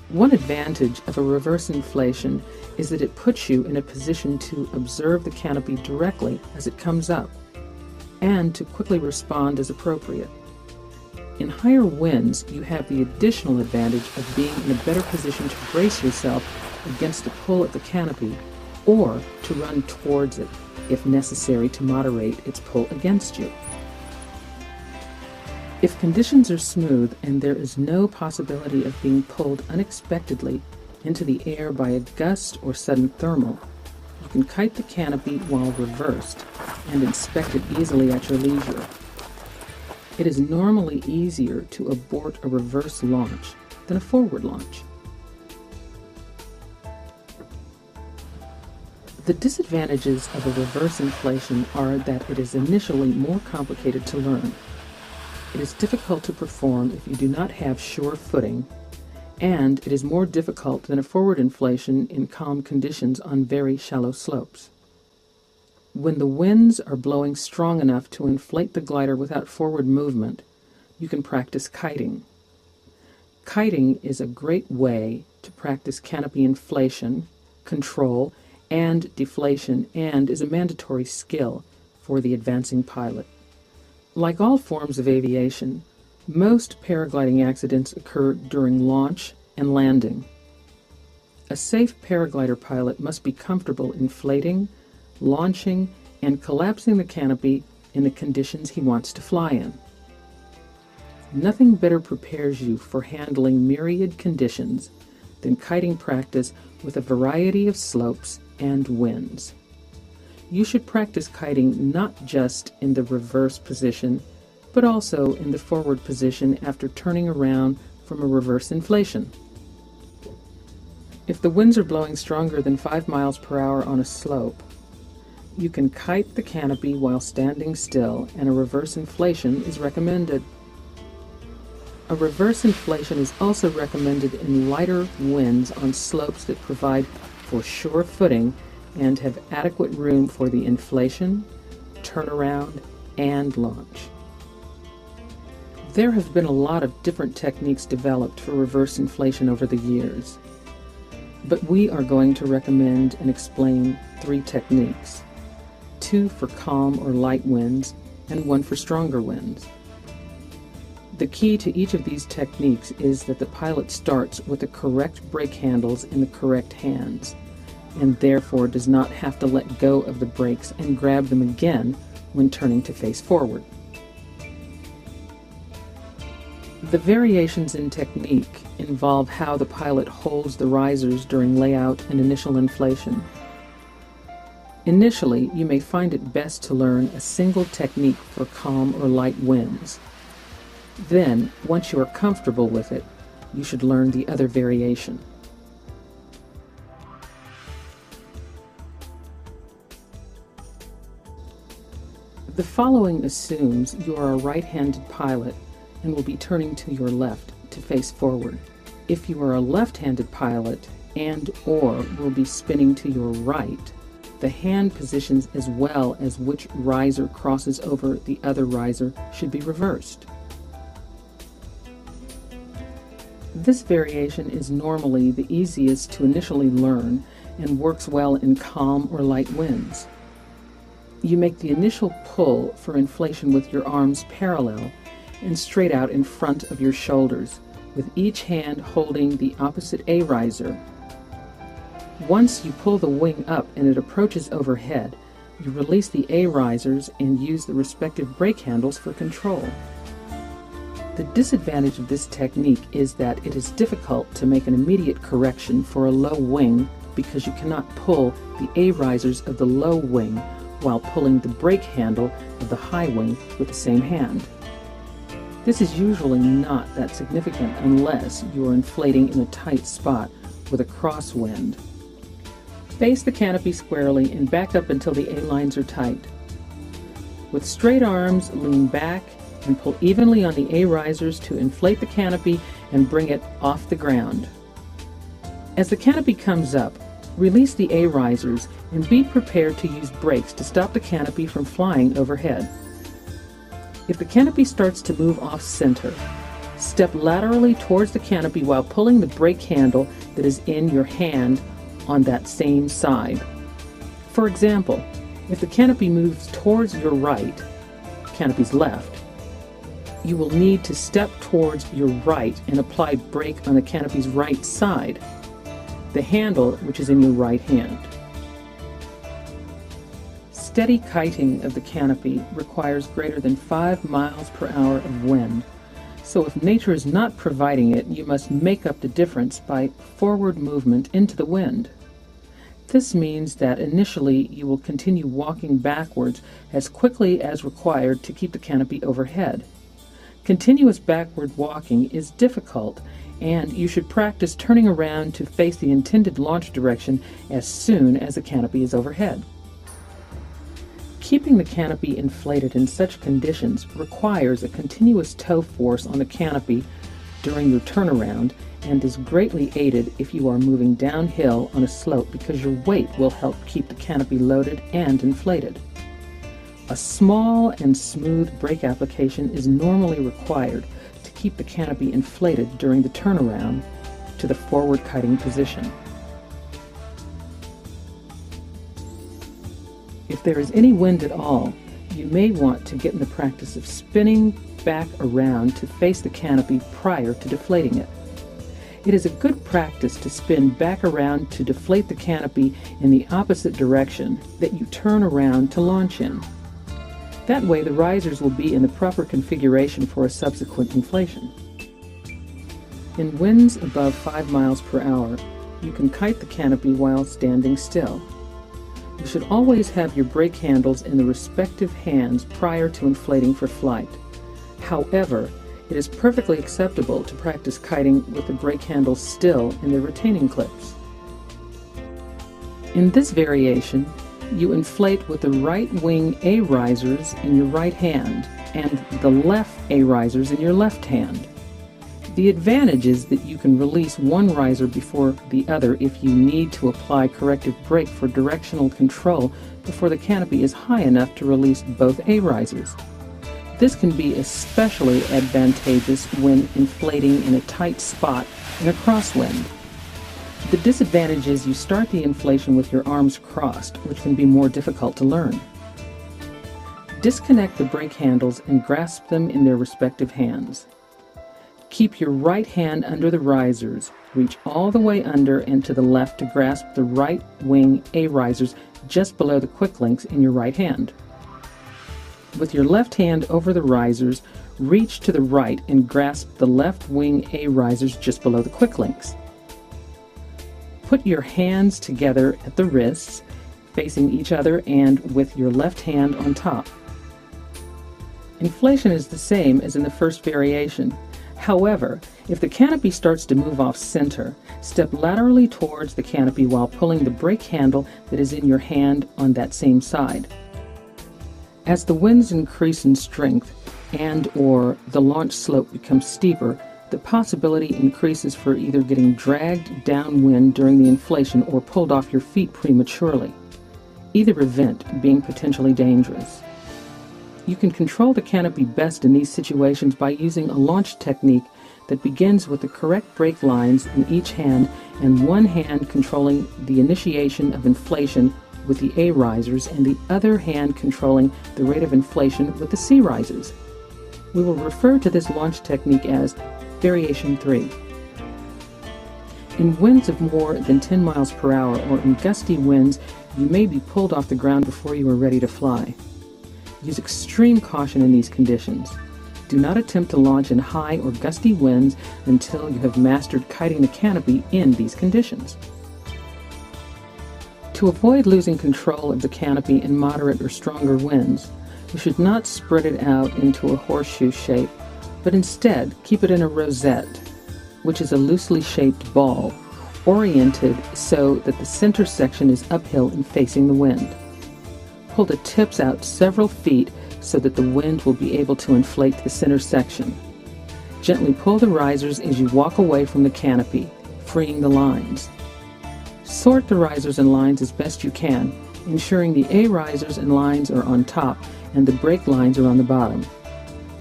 One advantage of a reverse inflation is that it puts you in a position to observe the canopy directly as it comes up and to quickly respond as appropriate. In higher winds, you have the additional advantage of being in a better position to brace yourself against the pull of the canopy or to run towards it if necessary to moderate its pull against you. If conditions are smooth and there is no possibility of being pulled unexpectedly into the air by a gust or sudden thermal, you can kite the canopy while reversed and inspect it easily at your leisure. It is normally easier to abort a reverse launch than a forward launch. The disadvantages of a reverse inflation are that it is initially more complicated to learn. It is difficult to perform if you do not have sure footing, and it is more difficult than a forward inflation in calm conditions on very shallow slopes. When the winds are blowing strong enough to inflate the glider without forward movement, you can practice kiting. Kiting is a great way to practice canopy inflation, control, and deflation, and is a mandatory skill for the advancing pilot. Like all forms of aviation, most paragliding accidents occur during launch and landing. A safe paraglider pilot must be comfortable inflating, launching, and collapsing the canopy in the conditions he wants to fly in. Nothing better prepares you for handling myriad conditions than kiting practice with a variety of slopes and winds. You should practice kiting not just in the reverse position, but also in the forward position after turning around from a reverse inflation. If the winds are blowing stronger than 5 miles per hour on a slope, you can kite the canopy while standing still, and a reverse inflation is recommended. A reverse inflation is also recommended in lighter winds on slopes that provide for sure footing and have adequate room for the inflation, turnaround, and launch. There have been a lot of different techniques developed for reverse inflation over the years, but we are going to recommend and explain 3 techniques, 2 for calm or light winds and 1 for stronger winds. The key to each of these techniques is that the pilot starts with the correct brake handles in the correct hands, and therefore does not have to let go of the brakes and grab them again when turning to face forward. The variations in technique involve how the pilot holds the risers during layout and initial inflation. Initially, you may find it best to learn a single technique for calm or light winds. Then, once you are comfortable with it, you should learn the other variation. The following assumes you are a right-handed pilot and will be turning to your left to face forward. If you are a left-handed pilot and/or will be spinning to your right, the hand positions as well as which riser crosses over the other riser should be reversed. This variation is normally the easiest to initially learn and works well in calm or light winds. You make the initial pull for inflation with your arms parallel and straight out in front of your shoulders, with each hand holding the opposite A riser. Once you pull the wing up and it approaches overhead, you release the A risers and use the respective brake handles for control. The disadvantage of this technique is that it is difficult to make an immediate correction for a low wing because you cannot pull the A risers of the low wing while pulling the brake handle of the high wing with the same hand. This is usually not that significant unless you are inflating in a tight spot with a crosswind. Face the canopy squarely and back up until the A-lines are tight. With straight arms, lean back and pull evenly on the A risers to inflate the canopy and bring it off the ground. As the canopy comes up, release the A risers and be prepared to use brakes to stop the canopy from flying overhead. If the canopy starts to move off center, Step laterally towards the canopy while pulling the brake handle that is in your hand on that same side. For example, if the canopy moves towards your right, canopy's left, you will need to step towards your right and apply brake on the canopy's right side, the handle which is in your right hand. Steady kiting of the canopy requires greater than 5 miles per hour of wind, so if nature is not providing it, you must make up the difference by forward movement into the wind. This means that initially you will continue walking backwards as quickly as required to keep the canopy overhead. Continuous backward walking is difficult, and you should practice turning around to face the intended launch direction as soon as the canopy is overhead. Keeping the canopy inflated in such conditions requires a continuous tow force on the canopy during your turnaround and is greatly aided if you are moving downhill on a slope because your weight will help keep the canopy loaded and inflated. A small and smooth brake application is normally required to keep the canopy inflated during the turnaround to the forward kiting position. If there is any wind at all, you may want to get in the practice of spinning back around to face the canopy prior to deflating it. It is a good practice to spin back around to deflate the canopy in the opposite direction that you turn around to launch in. That way the risers will be in the proper configuration for a subsequent inflation. In winds above 5 miles per hour, you can kite the canopy while standing still. You should always have your brake handles in the respective hands prior to inflating for flight. However, it is perfectly acceptable to practice kiting with the brake handles still in their retaining clips. In this variation, you inflate with the right wing A risers in your right hand and the left A risers in your left hand. The advantage is that you can release one riser before the other if you need to apply corrective brake for directional control before the canopy is high enough to release both A risers. This can be especially advantageous when inflating in a tight spot in a crosswind. The disadvantage is you start the inflation with your arms crossed, which can be more difficult to learn. Disconnect the brake handles and grasp them in their respective hands. Keep your right hand under the risers, reach all the way under and to the left to grasp the right wing A risers just below the quick links in your right hand. With your left hand over the risers, reach to the right and grasp the left wing A risers just below the quick links. Put your hands together at the wrists, facing each other and with your left hand on top. Inflation is the same as in the first variation. However, if the canopy starts to move off center, step laterally towards the canopy while pulling the brake handle that is in your hand on that same side. As the winds increase in strength and/or the launch slope becomes steeper, the possibility increases for either getting dragged downwind during the inflation or pulled off your feet prematurely, either event being potentially dangerous. You can control the canopy best in these situations by using a launch technique that begins with the correct brake lines in each hand and one hand controlling the initiation of inflation with the A risers and the other hand controlling the rate of inflation with the C risers. We will refer to this launch technique as Variation 3. In winds of more than 10 miles per hour or in gusty winds, you may be pulled off the ground before you are ready to fly. Use extreme caution in these conditions. Do not attempt to launch in high or gusty winds until you have mastered kiting the canopy in these conditions. To avoid losing control of the canopy in moderate or stronger winds, you should not spread it out into a horseshoe shape, but instead keep it in a rosette, which is a loosely shaped ball, oriented so that the center section is uphill and facing the wind. Pull the tips out several feet so that the wind will be able to inflate the center section. Gently pull the risers as you walk away from the canopy, freeing the lines. Sort the risers and lines as best you can, ensuring the A risers and lines are on top and the brake lines are on the bottom.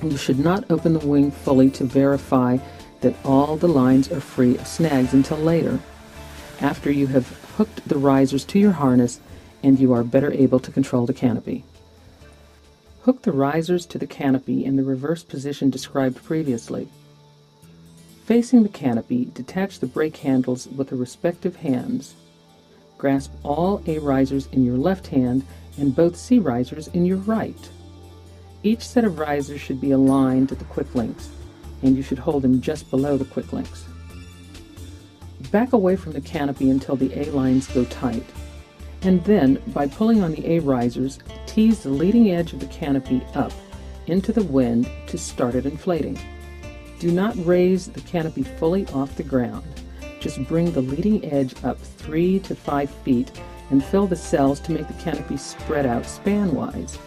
You should not open the wing fully to verify that all the lines are free of snags until later, after you have hooked the risers to your harness and you are better able to control the canopy. Hook the risers to the canopy in the reverse position described previously. Facing the canopy, detach the brake handles with the respective hands. Grasp all A risers in your left hand and both C risers in your right. Each set of risers should be aligned at the quick links, and you should hold them just below the quick links. Back away from the canopy until the A lines go tight, and then, by pulling on the A risers, tease the leading edge of the canopy up into the wind to start it inflating. Do not raise the canopy fully off the ground. Just bring the leading edge up 3 to 5 feet and fill the cells to make the canopy spread out span-wise.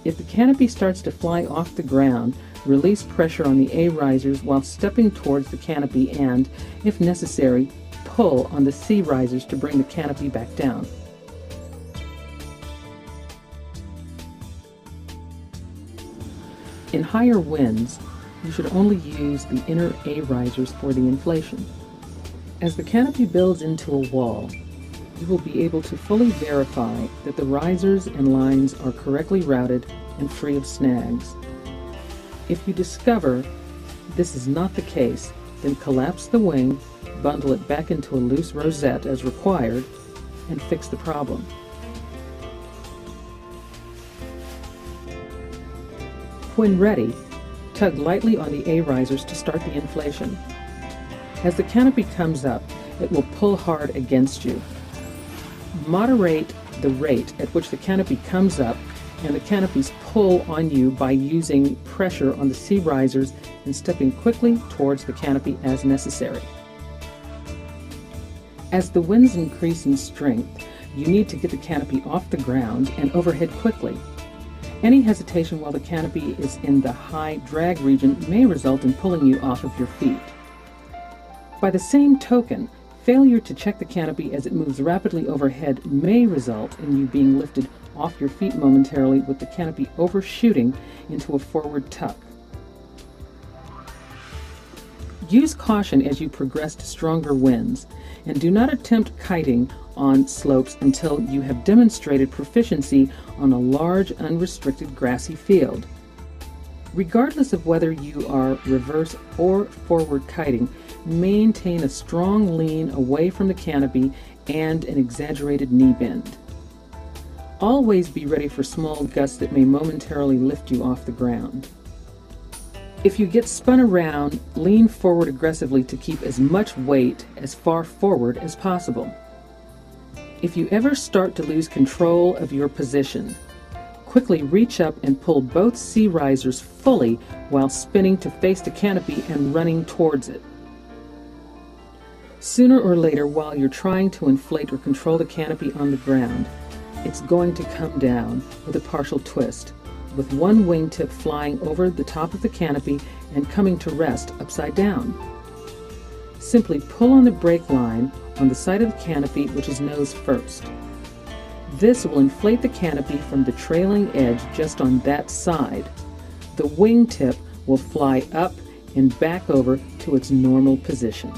If the canopy starts to fly off the ground, release pressure on the A risers while stepping towards the canopy and, if necessary, pull on the C risers to bring the canopy back down. In higher winds, you should only use the inner A risers for the inflation. As the canopy builds into a wall, you will be able to fully verify that the risers and lines are correctly routed and free of snags. If you discover this is not the case, then collapse the wing, bundle it back into a loose rosette as required, and fix the problem. When ready, tug lightly on the A risers to start the inflation. As the canopy comes up, it will pull hard against you. Moderate the rate at which the canopy comes up and the canopy's pull on you by using pressure on the C risers and stepping quickly towards the canopy as necessary. As the winds increase in strength, you need to get the canopy off the ground and overhead quickly. Any hesitation while the canopy is in the high drag region may result in pulling you off of your feet. By the same token, failure to check the canopy as it moves rapidly overhead may result in you being lifted off your feet momentarily with the canopy overshooting into a forward tuck. Use caution as you progress to stronger winds, and do not attempt kiting on slopes until you have demonstrated proficiency on a large, unrestricted grassy field. Regardless of whether you are reverse or forward kiting, maintain a strong lean away from the canopy and an exaggerated knee bend. Always be ready for small gusts that may momentarily lift you off the ground. If you get spun around, lean forward aggressively to keep as much weight as far forward as possible. If you ever start to lose control of your position, quickly reach up and pull both C risers fully while spinning to face the canopy and running towards it. Sooner or later, while you're trying to inflate or control the canopy on the ground, it's going to come down with a partial twist, with one wingtip flying over the top of the canopy and coming to rest upside down. Simply pull on the brake line on the side of the canopy, which is nose first. This will inflate the canopy from the trailing edge just on that side. The wingtip will fly up and back over to its normal position.